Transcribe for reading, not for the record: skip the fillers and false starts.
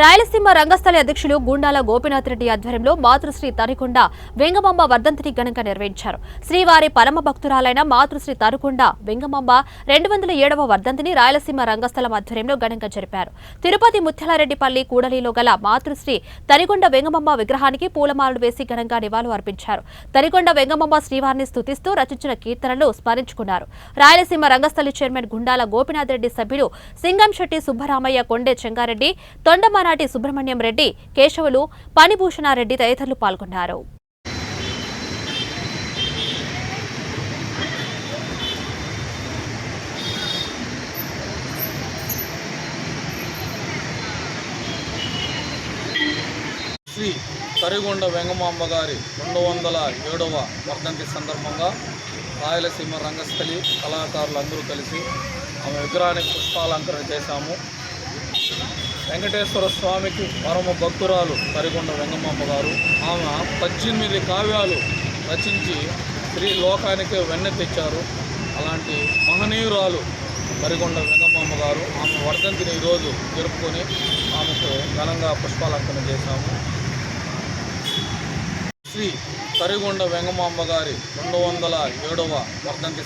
రాయలసీమ రంగస్థలి అధ్యక్షులు గుండాల గోపీనాథ్ రెడ్డి ఆధ్వర్యంలో మాతృశ్రీ తరికొండ వెంగమాంబ వర్ధంతిని ఘనంగా నిర్వహించారు. శ్రీవారి పరమ భక్తురాలైన మాతృశ్రీ తరికొండ వెంగమాంబ 207వ వర్ధంతిని రాయలసీమ రంగస్థలం ఆధ్వర్యంలో ఘనంగా జరిపారు. తిరుపతి ముత్యాలరెడ్డిపల్లి కూడలిలో గల మాతృశ్రీ తరికొండ వెంగమాంబ విగ్రహానికి పూలమాలలు వేసి ఘనంగా నివాళులు అర్పించారు. తరికొండ వెంగమాంబ శ్రీవారిని స్తుతిస్తూ రచించిన కీర్తనలు స్మరించుకున్నారు. రాయలసీమ రంగస్థలి చైర్మన్ గుండాల గోపీనాథ్ రెడ్డి సభ్యులు సింగంశెట్టి సుబ్బరామయ్య, కొండే చెంగారెడ్డి, తొండమానాటి సుబ్రహ్మణ్యం రెడ్డి, కేశవులు, పనిభూషణారెడ్డి తదితరులు పాల్గొన్నారు. శ్రీ తరిగొండ వెంగమాంబ గారి 207వ వర్ధంతి సందర్భంగా రాయలసీమ రంగస్థలి కళాకారులందరూ కలిసి ఆమె విగ్రహానికి పుష్పాలంకరణ చేశాము. వెంకటేశ్వర స్వామికి పరమ భక్తురాలు తరిగొండ వెంగమాంబ గారు. ఆమె 18 కావ్యాలు రచించి స్త్రీ లోకానికే వెన్నె తెచ్చారు. అలాంటి మహనీయురాలు తరిగొండ వెంగమాంబ గారు. ఆమె వర్ధంతిని ఈరోజు జరుపుకొని ఆమెకు ఘనంగా పుష్పాలంకరణ చేశాము. శ్రీ తరిగొండ వెంగమాంబ గారి 207వ వర్ధంతి